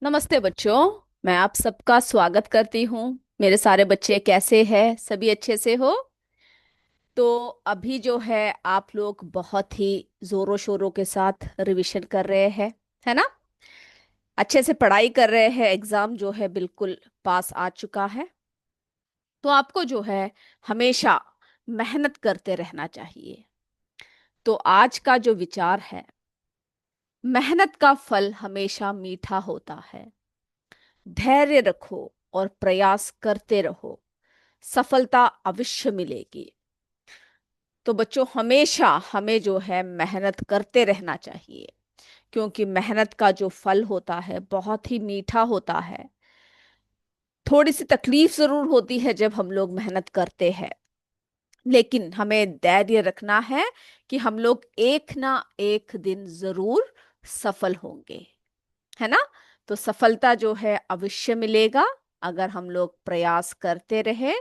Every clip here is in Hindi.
नमस्ते बच्चों। मैं आप सबका स्वागत करती हूँ। मेरे सारे बच्चे कैसे हैं? सभी अच्छे से हो? तो अभी जो है आप लोग बहुत ही जोरों शोरों के साथ रिवीजन कर रहे हैं, है ना? अच्छे से पढ़ाई कर रहे हैं। एग्जाम जो है बिल्कुल पास आ चुका है। तो आपको जो है हमेशा मेहनत करते रहना चाहिए। तो आज का जो विचार है, मेहनत का फल हमेशा मीठा होता है। धैर्य रखो और प्रयास करते रहो, सफलता अवश्य मिलेगी। तो बच्चों, हमेशा हमें जो है मेहनत करते रहना चाहिए, क्योंकि मेहनत का जो फल होता है बहुत ही मीठा होता है। थोड़ी सी तकलीफ जरूर होती है जब हम लोग मेहनत करते हैं, लेकिन हमें धैर्य रखना है कि हम लोग एक ना एक दिन जरूर सफल होंगे, है ना? तो सफलता जो है अवश्य मिलेगा अगर हम लोग प्रयास करते रहे,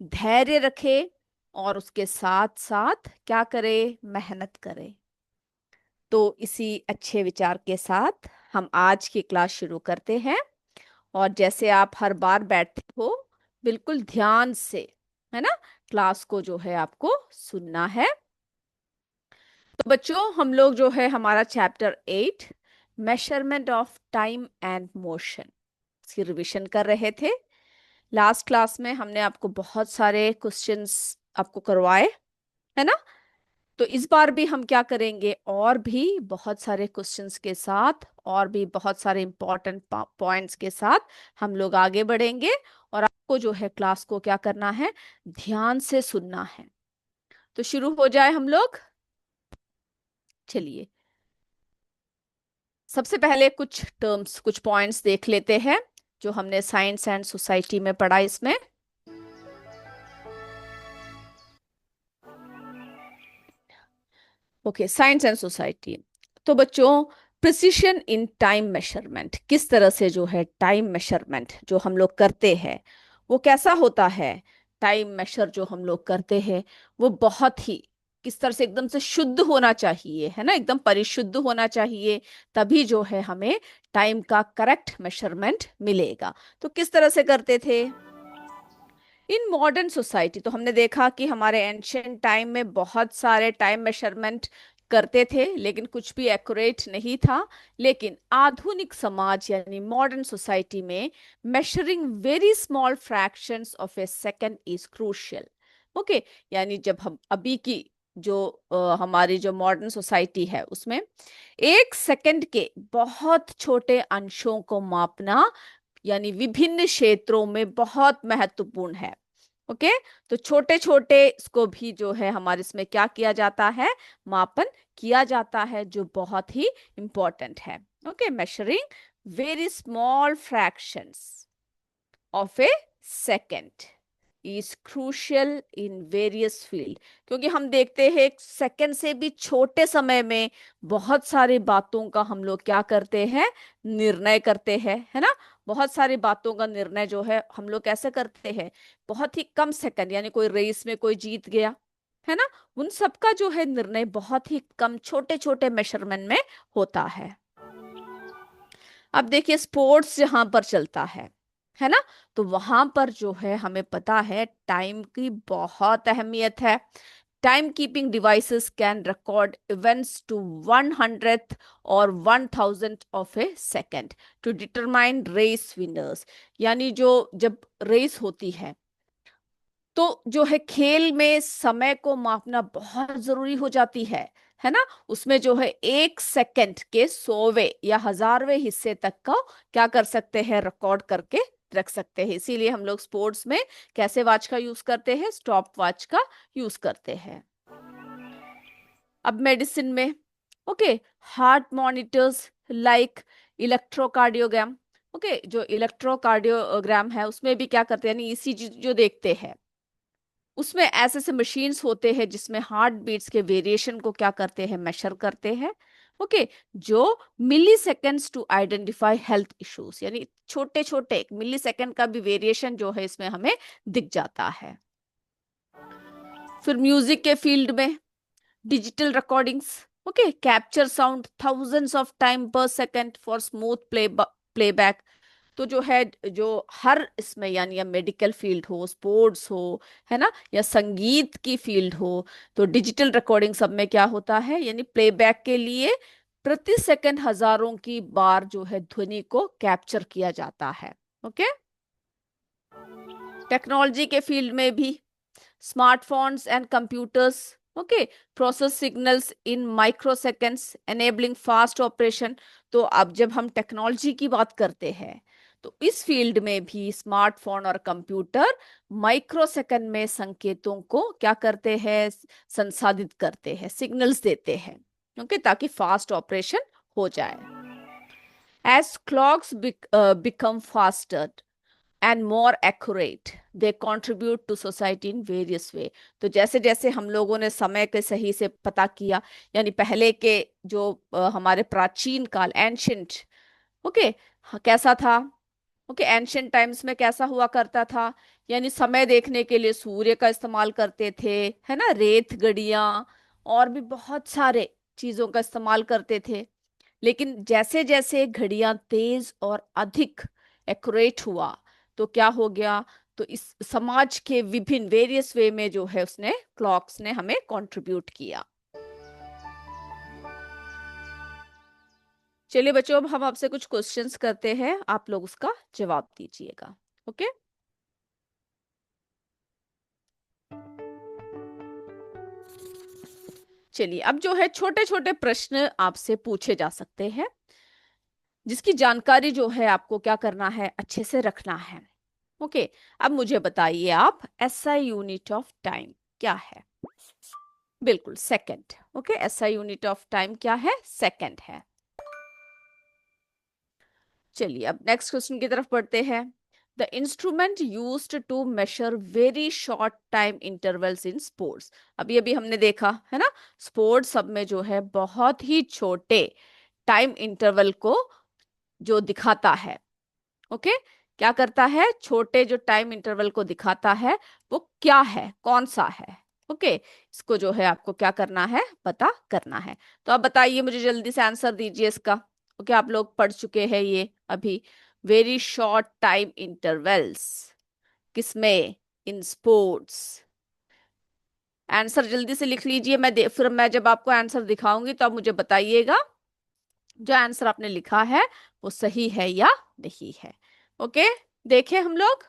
धैर्य रखें और उसके साथ साथ क्या करें? मेहनत करें। तो इसी अच्छे विचार के साथ हम आज की क्लास शुरू करते हैं। और जैसे आप हर बार बैठते हो, बिल्कुल ध्यान से, है ना, क्लास को जो है आपको सुनना है। तो बच्चों, हम लोग जो है हमारा chapter 8, measurement of time and motion, इसकी रिवीजन कर रहे थे। लास्ट क्लास में हमने आपको बहुत सारे क्वेश्चंस आपको करवाए, है ना? तो इस बार भी हम क्या करेंगे? और भी बहुत सारे क्वेश्चंस के साथ और भी बहुत सारे इंपॉर्टेंट पॉइंट्स के साथ हम लोग आगे बढ़ेंगे। और आपको जो है क्लास को क्या करना है? ध्यान से सुनना है। तो शुरू हो जाए हम लोग। चलिए, सबसे पहले कुछ टर्म्स, कुछ पॉइंट्स देख लेते हैं जो हमने साइंस एंड सोसाइटी में पढ़ा। इसमें ओके, साइंस एंड सोसाइटी। तो बच्चों, प्रिसिशन इन टाइम मेजरमेंट, किस तरह से जो है टाइम मेजरमेंट जो हम लोग करते हैं वो कैसा होता है? टाइम मेजर जो हम लोग करते हैं वो बहुत ही किस तरह से एकदम से शुद्ध होना चाहिए, है ना, एकदम परिशुद्ध होना चाहिए। तभी जो है हमें टाइम का करेक्ट मेजरमेंट मिलेगा। तो किस तरह से करते थे इन मॉडर्न सोसाइटी? तो हमने देखा कि हमारे एंशियंट टाइम में बहुत सारे टाइम मेजरमेंट करते थे, लेकिन कुछ भी एक्यूरेट नहीं था। लेकिन आधुनिक समाज यानी मॉडर्न सोसाइटी में measuring very small fractions of A second is crucial. Okay, यानी जब हम अभी की जो हमारी जो मॉडर्न सोसाइटी है उसमें एक सेकंड के बहुत छोटे अंशों को मापना यानी विभिन्न क्षेत्रों में बहुत महत्वपूर्ण है। ओके, तो छोटे छोटे इसको भी जो है हमारे इसमें क्या किया जाता है? मापन किया जाता है, जो बहुत ही इंपॉर्टेंट है। Okay, measuring very small fractions of a second is crucial in various field. क्योंकि हम देखते हैं एक सेकंड से भी छोटे समय में बहुत सारी बातों का हम लोग क्या करते हैं? निर्णय करते हैं, है ना? बहुत सारी बातों का निर्णय जो है हम लोग कैसे करते हैं? बहुत ही कम सेकंड, यानी कोई रेस में कोई जीत गया, है ना, उन सबका जो है निर्णय बहुत ही कम छोटे छोटे मेजरमेंट में होता है। अब देखिए, स्पोर्ट्स जहां पर चलता है ना, तो वहां पर जो है हमें पता है टाइम की बहुत अहमियत है। Time keeping devices can record events to 100th or 1000th of a second to determine race winners. यानी जो जब रेस होती तो जो है खेल में समय को मापना बहुत जरूरी हो जाती है ना? उसमें जो है एक सेकंड के 100वें या 1000वें हिस्से तक का क्या कर सकते हैं? रिकॉर्ड करके रख सकते हैं। इसीलिए हम लोग स्पोर्ट्स में कैसे वॉच का यूज करते हैं? स्टॉप वॉच का यूज करते हैं। अब मेडिसिन में okay, heart monitors like electrocardiogram. Okay, जो इलेक्ट्रोकार्डियोग्राम है उसमें भी क्या करते हैं, यानी ईसीजी जो देखते हैं उसमें ऐसे ऐसे मशीन्स होते हैं जिसमें हार्ट बीट्स के वेरिएशन को क्या करते हैं? मेजर करते हैं। ओके, जो milliseconds to identify health issues, यानी छोटे छोटे मिली सेकेंड का भी वेरिएशन जो है इसमें हमें दिख जाता है। फिर म्यूजिक के फील्ड में digital recordings okay capture sound thousands of time पर सेकेंड फॉर स्मूथ प्लेबैक। तो जो है, जो हर इसमें यानी या मेडिकल फील्ड हो, स्पोर्ट्स हो, है ना, या संगीत की फील्ड हो, तो डिजिटल रिकॉर्डिंग सब में क्या होता है, यानी प्लेबैक के लिए प्रति सेकंड हजारों की बार जो है ध्वनि को कैप्चर किया जाता है। ओके। टेक्नोलॉजी के फील्ड में भी smartphones and computers, okay, process signals in microseconds enabling fast operation. तो अब जब हम टेक्नोलॉजी की बात करते हैं, तो इस फील्ड में भी स्मार्टफोन और कंप्यूटर माइक्रोसेकंड में संकेतों को क्या करते हैं, संसाधित करते हैं, सिग्नल्स देते हैं, ओके, ताकि फास्ट ऑपरेशन हो जाए। As clocks become faster and more accurate they contribute to society in various way. तो जैसे जैसे हम लोगों ने समय के सही से पता किया, यानी पहले के जो हमारे प्राचीन काल, एंशंट, ओके, कैसा था, ओके, एंशंट टाइम्स में कैसा हुआ करता था, यानी समय देखने के लिए सूर्य का इस्तेमाल करते थे, है ना, रेत घड़ियां और भी बहुत सारे चीजों का इस्तेमाल करते थे। लेकिन जैसे जैसे घड़ियां तेज और अधिक एक्यूरेट हुआ, तो क्या हो गया, तो इस समाज के विभिन्न वेरियस वे में जो है उसने, क्लॉक्स ने हमें कंट्रीब्यूट किया। चलिए बच्चों, अब हम आपसे कुछ क्वेश्चंस करते हैं, आप लोग उसका जवाब दीजिएगा। ओके। चलिए, अब जो है छोटे छोटे प्रश्न आपसे पूछे जा सकते हैं, जिसकी जानकारी जो है आपको क्या करना है, अच्छे से रखना है। ओके। अब मुझे बताइए आप, एसआई यूनिट ऑफ टाइम क्या है? बिल्कुल, second. Okay, SI unit of time क्या है? सेकंड है। चलिए, अब नेक्स्ट क्वेश्चन की तरफ बढ़ते हैं। The instrument used to measure very short time intervals in sports. अभी अभी हमने देखा है ना, स्पोर्ट्स सब में जो है बहुत ही छोटे टाइम इंटरवल को जो दिखाता है, ओके, क्या करता है, छोटे जो टाइम इंटरवल को दिखाता है, वो क्या है, कौन सा है? ओके, इसको जो है आपको क्या करना है, पता करना है। तो आप बताइए मुझे, जल्दी से आंसर दीजिए इसका। ओके, आप लोग पढ़ चुके हैं ये अभी, वेरी शॉर्ट टाइम इंटरवल्स किसमें, इन स्पोर्ट्स। आंसर जल्दी से लिख लीजिए, फिर मैं जब आपको आंसर दिखाऊंगी तो आप मुझे बताइएगा जो आंसर आपने लिखा है वो सही है या नहीं है। ओके, देखें हम लोग।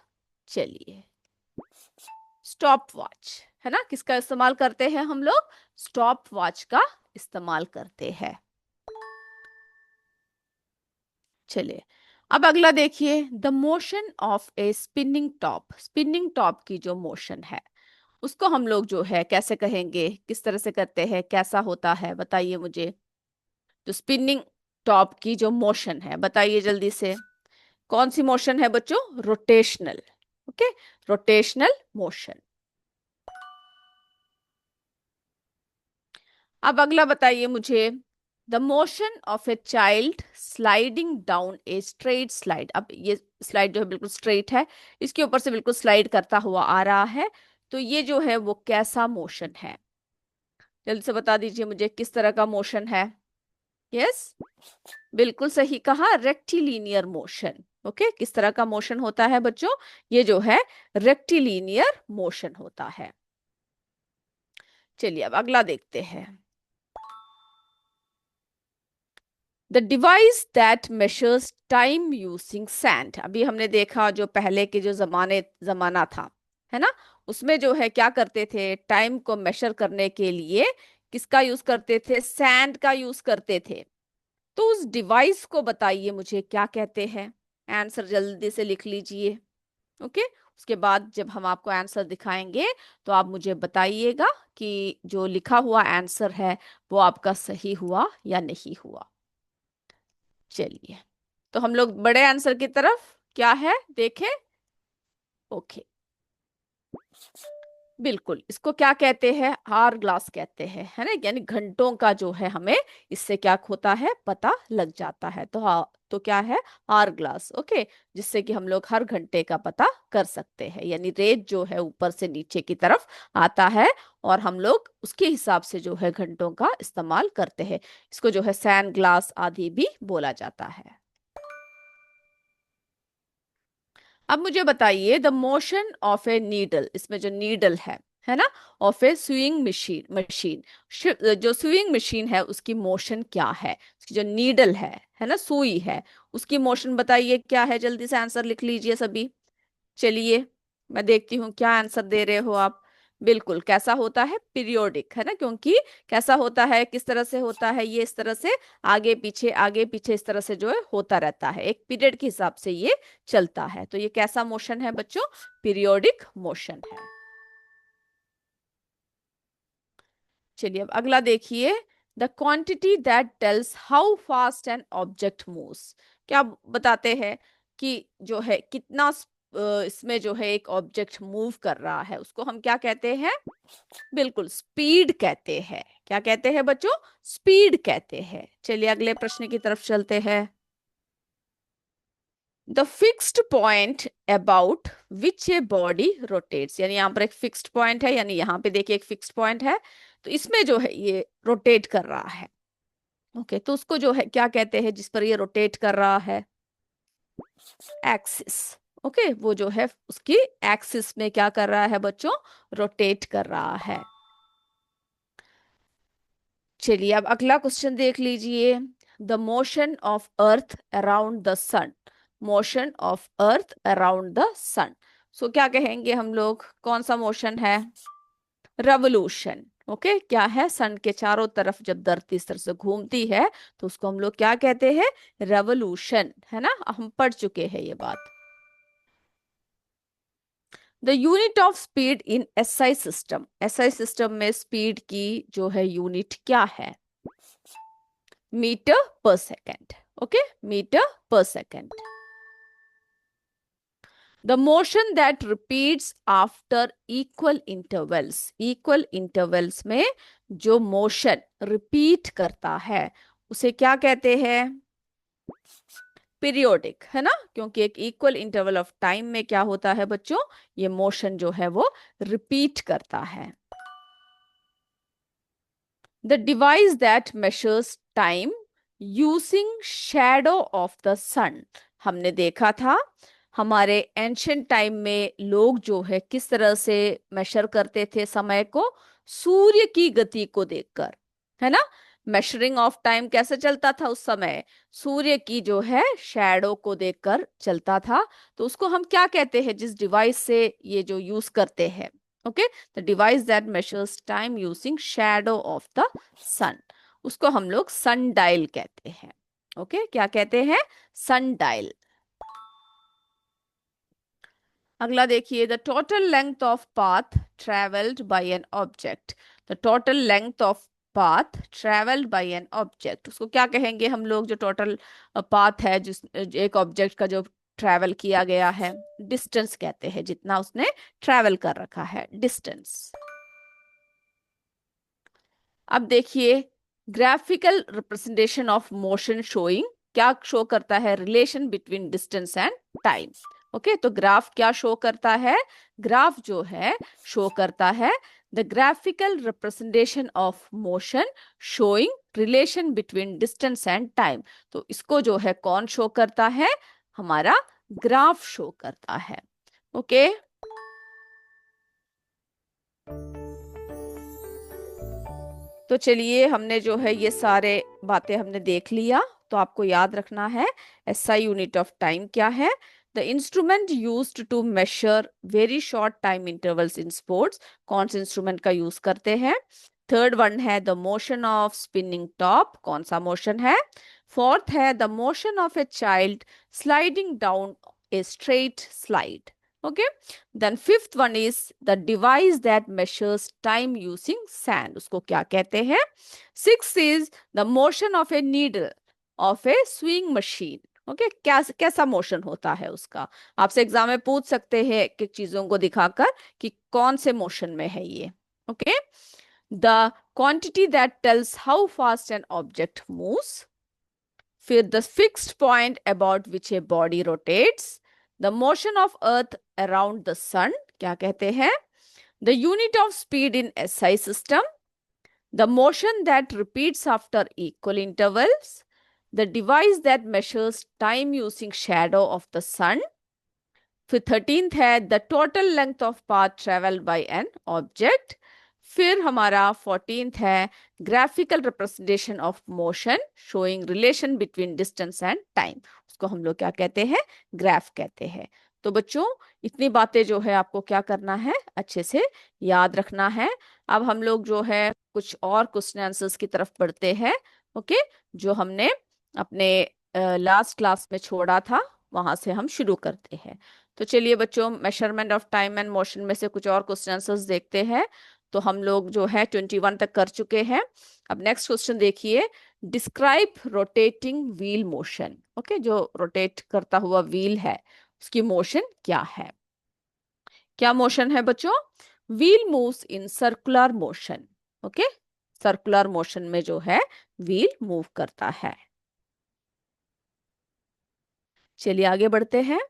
चलिए, स्टॉप वॉच, है ना, किसका इस्तेमाल करते हैं हम लोग, स्टॉप वॉच का इस्तेमाल करते हैं। चलिए, अब अगला देखिए, the motion of A spinning top. Spinning top की जो मोशन है उसको हम लोग जो है कैसे कहेंगे, किस तरह से करते हैं, कैसा होता है, बताइए मुझे। जो स्पिनिंग टॉप की जो मोशन है, बताइए जल्दी से, कौन सी मोशन है बच्चों, रोटेशनल। Okay, rotational motion. अब अगला बताइए मुझे, the motion of a child sliding down a straight slide. अब ये स्लाइड जो है बिल्कुल स्ट्रेट है, इसके ऊपर से बिल्कुल स्लाइड करता हुआ आ रहा है, तो ये जो है वो कैसा मोशन है, जल्दी से बता दीजिए मुझे, किस तरह का मोशन है? यस, बिल्कुल सही कहा, रेक्टिलिनियर मोशन। ओके, किस तरह का मोशन होता है बच्चों, ये जो है रेक्टिलिनियर मोशन होता है। चलिए, अब अगला देखते हैं, the device that measures time using sand. अभी हमने देखा जो पहले के जो जमाना था, है ना, उसमें जो है क्या करते थे, टाइम को मेजर करने के लिए किसका यूज करते थे, सैंड का यूज करते थे। तो उस डिवाइस को बताइए मुझे क्या कहते हैं, आंसर जल्दी से लिख लीजिए। ओके, उसके बाद जब हम आपको आंसर दिखाएंगे तो आप मुझे बताइएगा कि जो लिखा हुआ आंसर है वो आपका सही हुआ या नहीं हुआ। चलिए, तो हम लोग बड़े आंसर की तरफ क्या है देखें। ओके, बिल्कुल, इसको क्या कहते हैं, आर ग्लास कहते हैं, है ना, यानी घंटों का जो है हमें इससे क्या होता है, पता लग जाता है। तो हाँ, तो क्या है, आर ग्लास। ओके, जिससे कि हम लोग हर घंटे का पता कर सकते हैं, यानी रेत जो है ऊपर से नीचे की तरफ आता है और हम लोग उसके हिसाब से जो है घंटों का इस्तेमाल करते हैं। इसको जो है सैन ग्लास आदि भी बोला जाता है। अब मुझे बताइए the motion of a needle, इसमें जो नीडल है ना, of A swing machine machine, जो स्विंग मशीन है उसकी मोशन क्या है, उसकी जो नीडल है ना, सुई है, उसकी मोशन बताइए क्या है, जल्दी से आंसर लिख लीजिए सभी। चलिए मैं देखती हूँ क्या आंसर दे रहे हो आप। बिल्कुल, कैसा होता है, पीरियोडिक, है ना, क्योंकि कैसा होता है, किस तरह से होता है, ये इस तरह से आगे पीछे इस तरह से जो है होता रहता है, एक पीरियड के हिसाब से ये चलता है। तो ये कैसा मोशन है बच्चों, पीरियोडिक मोशन है। चलिए अब अगला देखिए, the quantity that tells how fast an object moves, क्या बताते हैं कि जो है कितना इसमें जो है एक ऑब्जेक्ट मूव कर रहा है, उसको हम क्या कहते हैं, बिल्कुल स्पीड कहते हैं। क्या कहते हैं बच्चों, स्पीड कहते हैं। चलिए अगले प्रश्न की तरफ चलते हैं। The fixed point about which a body rotates, यानी यहाँ पर एक फिक्स्ड पॉइंट है, यानी यहाँ पे देखिए एक फिक्स्ड पॉइंट है, तो इसमें जो है ये रोटेट कर रहा है। ओके, तो उसको जो है क्या कहते हैं जिस पर ये रोटेट कर रहा है, एक्सिस। ओके, वो जो है उसकी एक्सिस में क्या कर रहा है बच्चों, रोटेट कर रहा है। चलिए अब अगला क्वेश्चन देख लीजिए, the motion of earth around the sun, motion of earth around the sun, so क्या कहेंगे हम लोग, कौन सा मोशन है, रेवोल्यूशन। ओके, क्या है, सन के चारों तरफ जब धरती इस तरह से घूमती है तो उसको हम लोग क्या कहते हैं, रेवोल्यूशन, है ना, हम पढ़ चुके हैं ये बात। The unit of speed in SI system, SI system में स्पीड की जो है यूनिट क्या है, metre per second. Okay, metre per second. The motion that repeats after equal intervals, equal intervals में जो मोशन रिपीट करता है उसे क्या कहते हैं, पीरियोडिक, है ना, क्योंकि एक इक्वल इंटरवल ऑफ टाइम में क्या होता है बच्चों, ये मोशन जो है वो रिपीट करता है। The device that measures time using shadow of the sun, हमने देखा था हमारे एंशियंट टाइम में लोग जो है किस तरह से मेजर करते थे समय को, सूर्य की गति को देखकर, है ना, मेजरिंग ऑफ टाइम कैसे चलता था उस समय, सूर्य की जो है शैडो को देखकर चलता था। तो उसको हम क्या कहते हैं जिस डिवाइस से ये जो यूज करते हैं, okay, the device that measures time using shadow of the sun, उसको हम लोग सन डायल कहते हैं। ओके, क्या कहते हैं, सन डायल। अगला देखिए, the total length of path travelled by an object, the total length of path travelled by an object, उसको क्या कहेंगे हम लोग, जो टोटल पाथ है जिस एक ऑब्जेक्ट का जो ट्रेवल किया गया है, डिस्टेंस कहते हैं, जितना उसने ट्रेवल कर रखा है, डिस्टेंस। अब देखिए, graphical representation of motion showing, क्या शो करता है, relation between distance and time. Okay, तो ग्राफ क्या शो करता है, ग्राफ जो है शो करता है the graphical representation of motion showing relation between distance and time, तो इसको जो है कौन शो करता है, हमारा ग्राफ शो करता है। ओके, तो चलिए हमने जो है ये सारे बातें हमने देख लिया, तो आपको याद रखना है एसआई यूनिट ऑफ टाइम क्या है, the instrument used to measure very short time intervals in sports, कौन से इंस्ट्रूमेंट का यूज करते हैं। थर्ड वन है the motion of spinning top, कौन सा मोशन है। फोर्थ है the motion of a child sliding down a straight slide. Okay, then fifth one is the device that measures time using sand, उसको क्या कहते हैं। Six is the motion of a needle of A swing machine. Okay, क्या कैसा मोशन होता है उसका, आपसे एग्जाम में पूछ सकते हैं कि चीजों को दिखाकर कि कौन से मोशन में है ये। Okay, the quantity that tells how fast an object moves, फिर the fixed point about which a body rotates, the motion of earth around the sun, क्या कहते हैं, the unit of speed in SI system, the motion that repeats after equal intervals, the device that measures time using shadow of the sun, फिर 13th है the total length of path travel by an object. फिर हमारा 14th है graphical representation of motion showing relation between distance and time. उसको हम लोग क्या कहते हैं, ग्राफ कहते हैं। तो बच्चों इतनी बातें जो है आपको क्या करना है, अच्छे से याद रखना है। अब हम लोग जो है कुछ और क्वेश्चन आंसर्स की तरफ बढ़ते हैं। ओके, जो हमने अपने लास्ट क्लास में छोड़ा था वहां से हम शुरू करते हैं। तो चलिए बच्चों, measurement of time and motion में से कुछ और क्वेश्चन आंसर्स देखते हैं। तो हम लोग जो है 21 तक कर चुके हैं। अब नेक्स्ट क्वेश्चन देखिए, describe rotating wheel motion. Okay, जो रोटेट करता हुआ व्हील है उसकी मोशन क्या है। क्या मोशन है बच्चों, wheel moves in circular motion. Okay, circular motion में जो है व्हील मूव करता है। चलिए आगे बढ़ते हैं।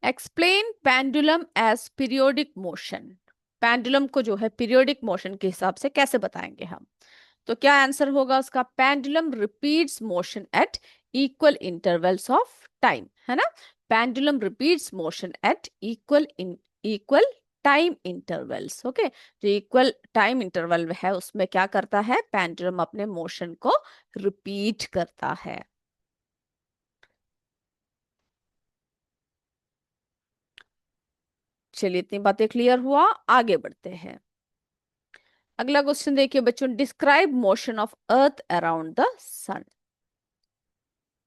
Explain pendulum as periodic motion. Pendulum को जो है पीरियोडिक मोशन के हिसाब से कैसे बताएंगे हम। तो क्या आंसर होगा उसका, pendulum repeats motion at equal intervals of time, है ना। Pendulum repeats motion at equal time intervals. Okay, जो इक्वल टाइम इंटरवल है उसमें क्या करता है, पेंडुलम अपने मोशन को रिपीट करता है। चलिए इतनी बातें क्लियर हुआ, आगे बढ़ते हैं। अगला क्वेश्चन देखिए बच्चों, describe motion of earth around the sun.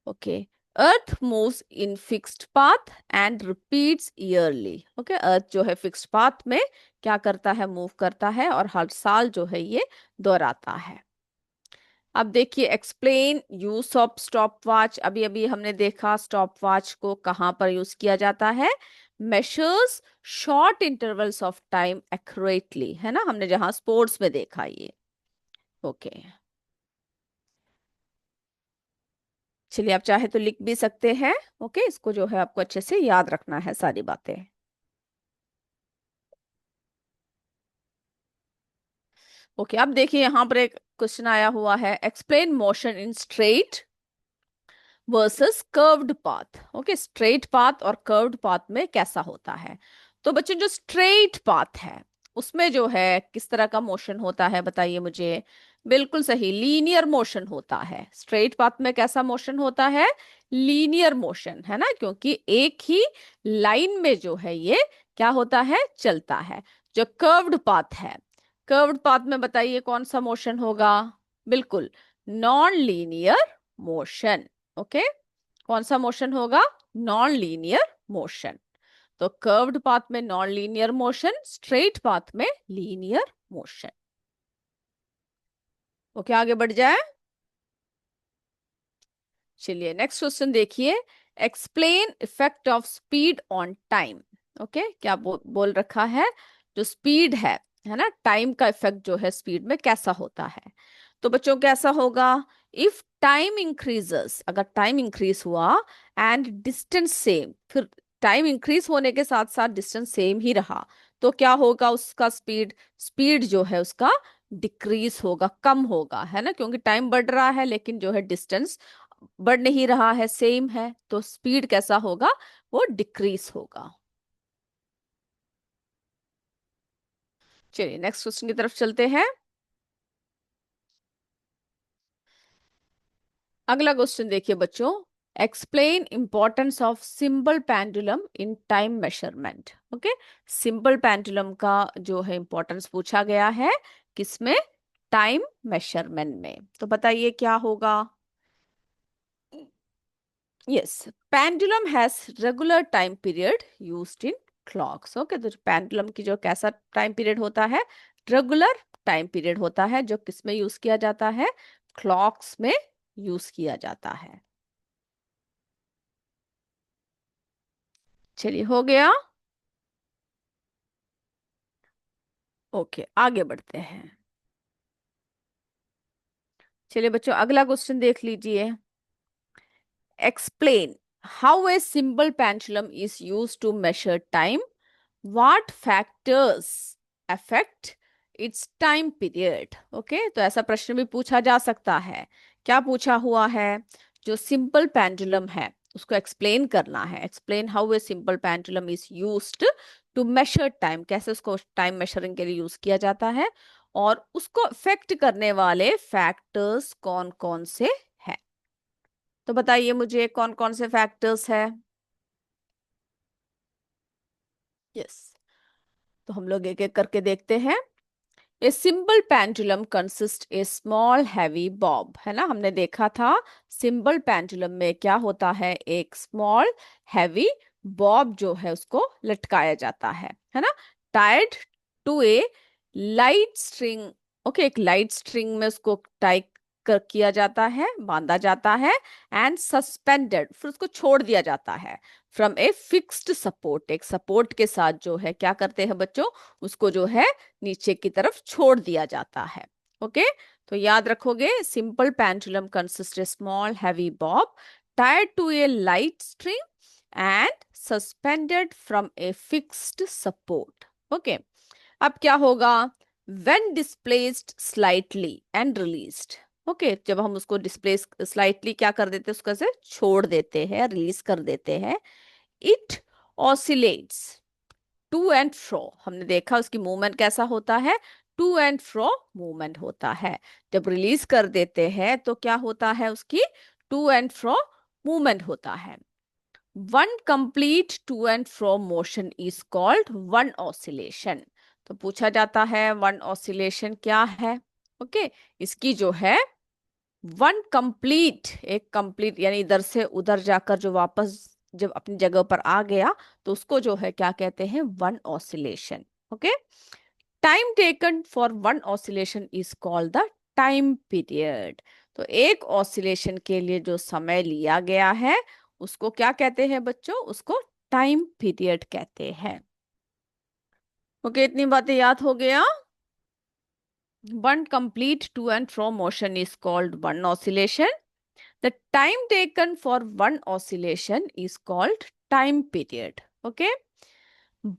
Okay, earth moves in fixed path and repeats yearly. Okay, earth जो है फिक्स्ड पाथ में क्या करता है, मूव करता है और हर साल जो है ये दोहराता है। अब देखिए, explain use of stop watch. अभी अभी हमने देखा स्टॉप वॉच को कहाँ पर यूज किया जाता है, measures short intervals of time accurately, है ना, हमने जहां स्पोर्ट्स में देखा ये। ओके, चलिए आप चाहे तो लिख भी सकते हैं। ओके, इसको जो है आपको अच्छे से याद रखना है सारी बातें। ओके, अब देखिए यहाँ पर एक क्वेश्चन आया हुआ है, explain motion in straight versus curved path. Okay, straight path और कर्व्ड पाथ में कैसा होता है। तो बच्चों जो स्ट्रेट पाथ है उसमें जो है किस तरह का मोशन होता है बताइए मुझे। बिल्कुल सही, लीनियर मोशन होता है। स्ट्रेट पाथ में कैसा मोशन होता है, लीनियर मोशन, है ना, क्योंकि एक ही लाइन में जो है ये क्या होता है, चलता है। जो कर्व्ड पाथ है, कर्व्ड पाथ में बताइए कौन सा मोशन होगा, बिल्कुल नॉन लीनियर मोशन। ओके, कौन सा मोशन होगा, नॉन लीनियर मोशन। तो कर्व्ड पाथ में non linear motion, straight path में लीनियर मोशन। ओके, आगे बढ़ जाए। चलिए नेक्स्ट क्वेश्चन देखिए, explain effect of speed on time. Okay, क्या बोल रखा है, जो स्पीड है ना, टाइम का इफेक्ट जो है स्पीड में कैसा होता है। तो बच्चों कैसा होगा, इफ टाइम इंक्रीजेस, अगर टाइम इंक्रीज हुआ एंड डिस्टेंस सेम, फिर टाइम इंक्रीज होने के साथ साथ डिस्टेंस सेम ही रहा, तो क्या होगा उसका स्पीड, स्पीड जो है उसका डिक्रीज होगा, कम होगा, है ना, क्योंकि टाइम बढ़ रहा है लेकिन जो है डिस्टेंस बढ़ नहीं रहा है, सेम है, तो स्पीड कैसा होगा, वो डिक्रीज होगा। चलिए नेक्स्ट क्वेश्चन की तरफ चलते हैं। अगला क्वेश्चन देखिए बच्चों, explain importance of simple pendulum in time measurement. Okay, simple pendulum का जो है इंपॉर्टेंस पूछा गया है, किसमें, टाइम मेजरमेंट में। तो बताइए क्या होगा। Yes, pendulum has regular time period used in clocks. Okay, तो पेंडुलम की जो कैसा टाइम पीरियड होता है, रेगुलर टाइम पीरियड होता है, जो किसमें यूज किया जाता है, क्लॉक्स में यूज किया जाता है। चलिए हो गया। ओके, आगे बढ़ते हैं। चलिए बच्चों अगला क्वेश्चन देख लीजिए, explain how a simple pendulum is use to measure time, what factors affect its time period. Okay, तो ऐसा प्रश्न भी पूछा जा सकता है। क्या पूछा हुआ है, जो सिंपल पेंडुलम है उसको एक्सप्लेन करना है। Explain how a simple pendulum is used to measure time, कैसे उसको टाइम मेजरिंग के लिए यूज किया जाता है, और उसको अफेक्ट करने वाले फैक्टर्स कौन कौन से हैं। तो बताइए मुझे कौन कौन से फैक्टर्स है। यस, तो हम लोग एक एक करके देखते हैं। ए simple pendulum consist a small heavy Bob, है ना, हमने देखा था सिंपल पेंडुलम में क्या होता है, एक स्मॉल हैवी बॉब जो है उसको लटकाया जाता है ना, tied to a light string. Okay, एक लाइट स्ट्रिंग में उसको टाई कर किया जाता है, बांधा जाता है, एंड सस्पेंडेड, फिर उसको छोड़ दिया जाता है फ्रॉम ए फिक्स्ड सपोर्ट, एक सपोर्ट के साथ जो है क्या करते हैं बच्चों, उसको जो है नीचे की तरफ छोड़ दिया जाता है। ओके, तो याद रखोगे, simple pendulum consist a small heavy bob tied to a light string and suspended from a fixed support. Okay, अब क्या होगा, when displaced slightly and released। Okay, जब हम उसको डिस्प्लेस स्लाइटली क्या कर देते हैं, उसको से छोड़ देते हैं, रिलीज कर देते हैं, it oscillates to and fro. हमने देखा उसकी मूवमेंट कैसा होता है, टू एंड फ्रो मूवमेंट होता है। जब रिलीज कर देते हैं तो क्या होता है, उसकी टू एंड फ्रो मूवमेंट होता है। One complete to and fro motion is called one oscillation. तो पूछा जाता है वन ऑसिलेशन क्या है। ओके, इसकी जो है वन कंप्लीट, एक कंप्लीट यानी इधर से उधर जाकर जो वापस जब अपनी जगह पर आ गया, तो उसको जो है क्या कहते हैं, one oscillation. Okay, time taken for one oscillation is called the time period. तो एक ऑसिलेशन के लिए जो समय लिया गया है उसको क्या कहते हैं बच्चों, उसको टाइम पीरियड कहते हैं। ओके, इतनी बातें याद हो गया। One complete to and fro motion is called one oscillation. The time taken for one oscillation is called time period. Okay,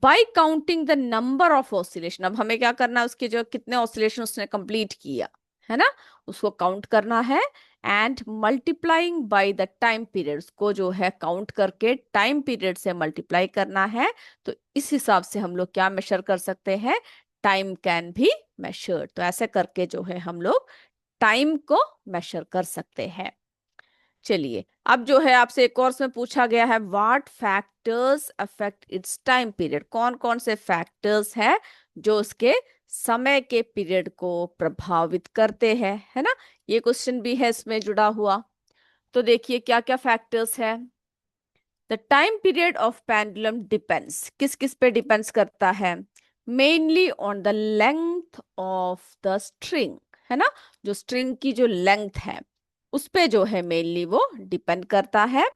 by counting the number of oscillation, अब हमें क्या करना है, उसके जो कितने ऑसिलेशन उसने कंप्लीट किया है ना, उसको काउंट करना है, and multiplying by the time period, को जो है काउंट करके टाइम पीरियड से मल्टीप्लाई करना है। तो इस हिसाब से हम लोग क्या मेजर कर सकते हैं, टाइम कैन बी मेजर्ड। तो ऐसे करके जो है हम लोग टाइम को मेजर कर सकते हैं। चलिए, अब जो है आपसे एक कोर्स में पूछा गया है, what factors affect its time period, कौन कौन से फैक्टर्स है जो उसके समय के पीरियड को प्रभावित करते हैं, है ना, ये क्वेश्चन भी है इसमें जुड़ा हुआ। तो देखिए क्या क्या फैक्टर्स है। The time period of pendulum depends, किस किस पे डिपेंड्स करता है, mainly on the length of the string, है ना, जो स्ट्रिंग की जो लेंथ है उस पे जो है मेनली वो डिपेंड करता है।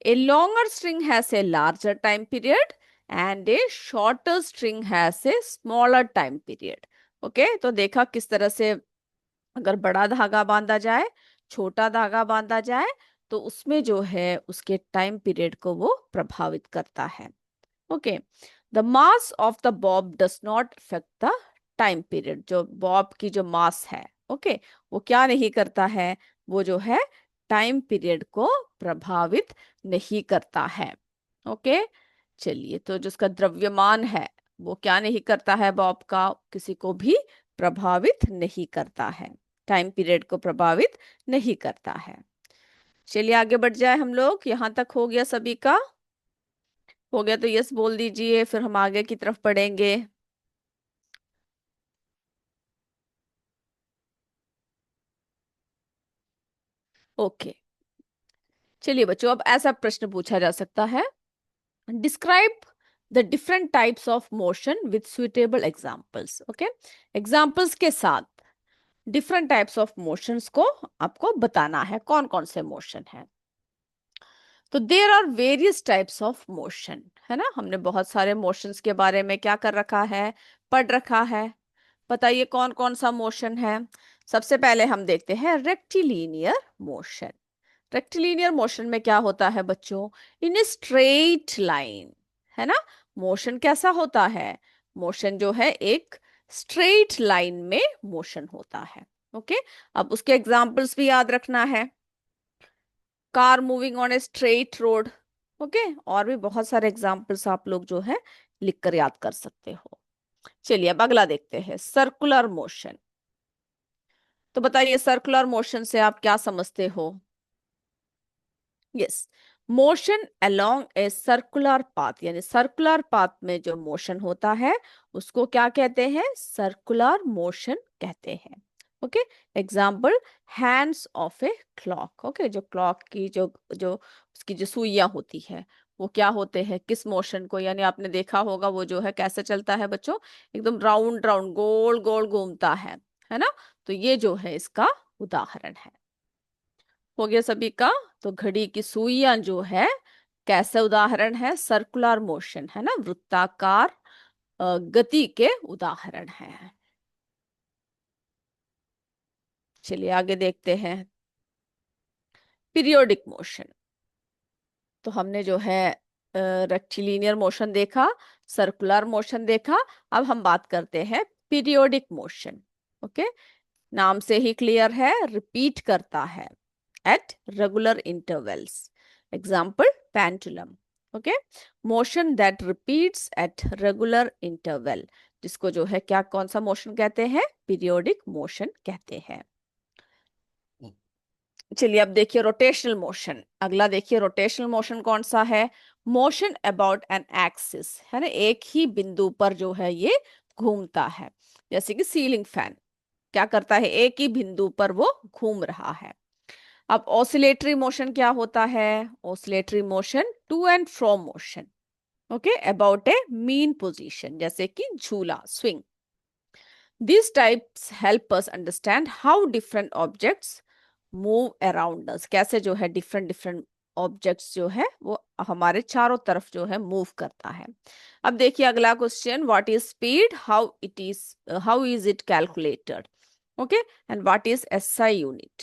A longer string has a larger time period and A shorter string has a smaller time period. Okay, तो देखा किस तरह से अगर बड़ा धागा बांधा जाए, छोटा धागा बांधा जाए, तो उसमें जो है उसके टाइम पीरियड को वो प्रभावित करता है। Okay, the mass of the Bob does not affect the time period, जो बॉब की जो मास है, ओके, वो क्या नहीं करता है, वो जो है टाइम पीरियड को प्रभावित नहीं करता है। ओके, चलिए, तो जो उसका द्रव्यमान है वो क्या नहीं करता है, बॉब का किसी को भी प्रभावित नहीं करता है, टाइम पीरियड को प्रभावित नहीं करता है। चलिए आगे बढ़ जाए हम लोग, यहां तक हो गया सभी का, हो गया तो यस बोल दीजिए, फिर हम आगे की तरफ पढ़ेंगे। ओके, चलिए बच्चों, अब ऐसा प्रश्न पूछा जा सकता है, describe the different types of motion with suitable examples. Okay, examples के साथ डिफरेंट टाइप्स ऑफ मोशंस को आपको बताना है, कौन कौन से मोशन है। तो there are various types of motion, है ना, हमने बहुत सारे मोशंस के बारे में क्या कर रखा है, पढ़ रखा है। बताइए कौन कौन सा मोशन है। सबसे पहले हम देखते हैं रेक्टिलिनियर मोशन। रेक्टिलिनियर मोशन में क्या होता है बच्चों, इन ए स्ट्रेट लाइन, है ना, मोशन कैसा होता है, मोशन जो है एक स्ट्रेट लाइन में मोशन होता है। ओके, अब उसके एग्जाम्पल्स भी याद रखना है। Car moving on a straight road. Okay, और भी बहुत सारे एग्जाम्पल्स आप लोग जो है लिख कर याद कर सकते हो। चलिए अब अगला देखते हैं, सर्कुलर मोशन। तो बताइए सर्कुलर मोशन से आप क्या समझते हो? Yes, motion along a circular path, यानी सर्कुलर पाथ में जो मोशन होता है उसको क्या कहते हैं? सर्कुलर मोशन कहते हैं। Okay, example, hands of a clock. Okay, जो क्लॉक की जो जो उसकी जो सुइयां होती है वो क्या होते हैं, किस मोशन को, यानी आपने देखा होगा वो जो है कैसे चलता है बच्चों, एकदम राउंड राउंड गोल गोल घूमता है ना? तो ये जो है इसका उदाहरण है। हो गया सभी का? तो घड़ी की सुइयां जो है कैसे उदाहरण है? सर्कुलर मोशन, है ना, वृत्ताकार गति के उदाहरण है। चलिए आगे देखते हैं, पीरियोडिक मोशन। तो हमने जो है रेक्टिलिनियर मोशन देखा, सर्कुलर मोशन देखा। अब हम बात करते हैं पीरियोडिक मोशन। ओके, नाम से ही क्लियर है, रिपीट करता है at regular intervals. Example, pendulum. Okay, motion that repeats at regular interval, जिसको जो है क्या, कौन सा मोशन कहते हैं? पीरियोडिक मोशन कहते हैं। चलिए अब देखिए रोटेशनल मोशन। अगला देखिए रोटेशनल मोशन कौन सा है? मोशन अबाउट एन एक्सिस, है ना, एक ही बिंदु पर जो है ये घूमता है। जैसे कि सीलिंग फैन क्या करता है, एक ही बिंदु पर वो घूम रहा है। अब ऑसिलेटरी मोशन क्या होता है? Oscillatory motion to and fro motion. Okay, about a mean position, जैसे कि झूला, swing. These types help us understand how different objects move around us. कैसे जो है डिफरेंट डिफरेंट ऑब्जेक्ट्स जो है वो हमारे चारों तरफ जो है मूव करता है। अब देखिए अगला question, what is speed, how is it calculated? Okay, and what is SI unit?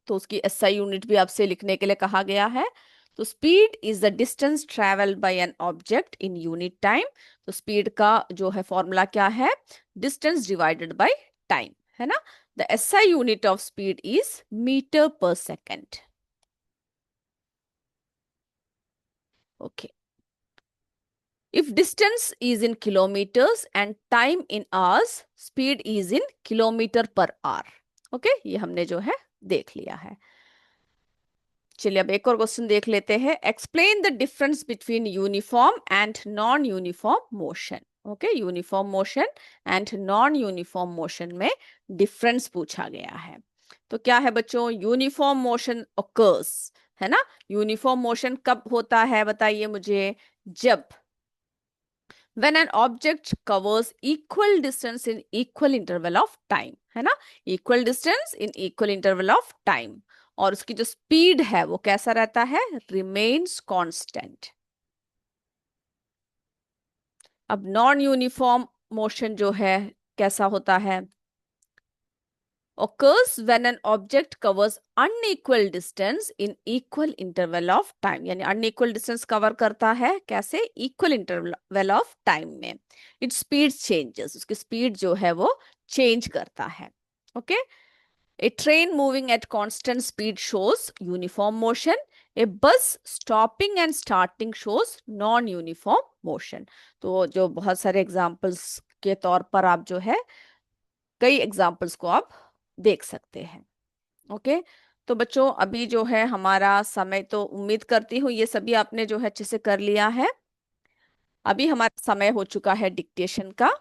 तो उसकी एसआई यूनिट भी आपसे लिखने के लिए कहा गया है। तो speed is the distance travel by an object in unit time. तो स्पीड का जो है फॉर्मूला क्या है? डिस्टेंस डिवाइडेड बाय टाइम, है ना? The SI unit of speed is metre per second. Okay, if distance is in kilometers and time in hours, speed is in kilometer per hour. Okay, ये हमने जो है देख लिया है। चलिए अब एक और क्वेश्चन देख लेते हैं, explain the difference between uniform and non uniform motion. Okay, uniform motion and non uniform motion में डिफरेंस पूछा गया है। तो क्या है बच्चों? यूनिफॉर्म मोशन occurs, है ना? यूनिफॉर्म मोशन कब होता है बताइए मुझे? जब when an object covers equal distance in equal interval of time, है ना, equal distance in equal interval of time, और उसकी जो स्पीड है वो कैसा रहता है? remains constant। अब नॉन यूनिफॉर्म मोशन जो है कैसा होता है? occurs when an object covers unequal distance in equal interval of time, यानी unequal distance cover करता है कैसे? equal interval of time में its speed changes, उसकी speed जो है वो change करता है। okay? A train moving at constant speed shows uniform motion. A bus stopping and starting shows non-uniform motion. तो जो बहुत सारे एग्जाम्पल्स के तौर पर आप जो है कई एग्जाम्पल्स को आप देख सकते हैं। ओके, तो बच्चों अभी जो है हमारा समय, तो उम्मीद करती हूँ ये सभी आपने जो है अच्छे से कर लिया है। अभी हमारा समय हो चुका है डिक्टेशन का।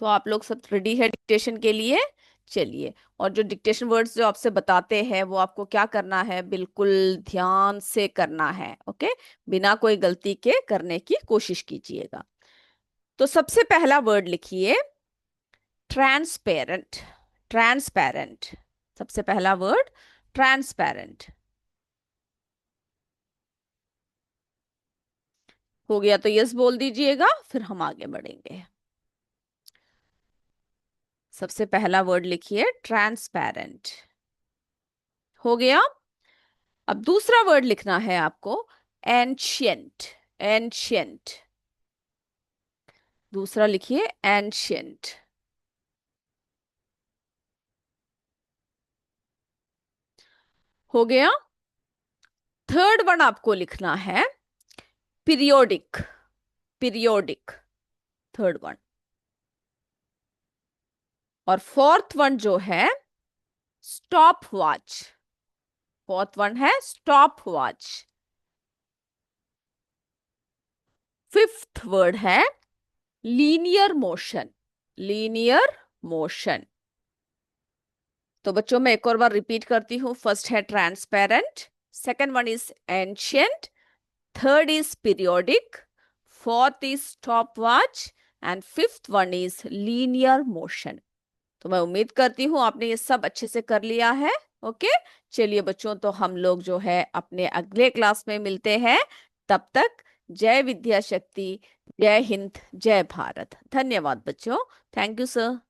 तो आप लोग सब रेडी है डिक्टेशन के लिए? चलिए, और जो डिक्टेशन वर्ड्स जो आपसे बताते हैं वो आपको क्या करना है? बिल्कुल ध्यान से करना है। ओके, बिना कोई गलती के करने की कोशिश कीजिएगा। तो सबसे पहला वर्ड लिखिए, ट्रांसपेरेंट। ट्रांसपेरेंट, सबसे पहला वर्ड ट्रांसपेरेंट। हो गया तो यस बोल दीजिएगा, फिर हम आगे बढ़ेंगे। सबसे पहला वर्ड लिखिए ट्रांसपेरेंट। हो गया। अब दूसरा वर्ड लिखना है आपको, एंशियंट। एंशियंट, दूसरा लिखिए एंशियंट। हो गया। थर्ड वन आपको लिखना है पीरियोडिक, पीरियोडिक, थर्ड वन। और फोर्थ वन जो है स्टॉप वॉच, फोर्थ वन है स्टॉप वॉच। फिफ्थ वर्ड है लीनियर मोशन, लीनियर मोशन। तो बच्चों मैं एक और बार रिपीट करती हूँ। फर्स्ट है transparent, second one is ancient, third is periodic, fourth is stop watch and fifth one is linear motion. तो मैं उम्मीद करती हूँ आपने ये सब अच्छे से कर लिया है। ओके, चलिए बच्चों, तो हम लोग जो है अपने अगले क्लास में मिलते हैं। तब तक जय विद्या शक्ति, जय हिंद, जय भारत। धन्यवाद बच्चों। Thank you sir.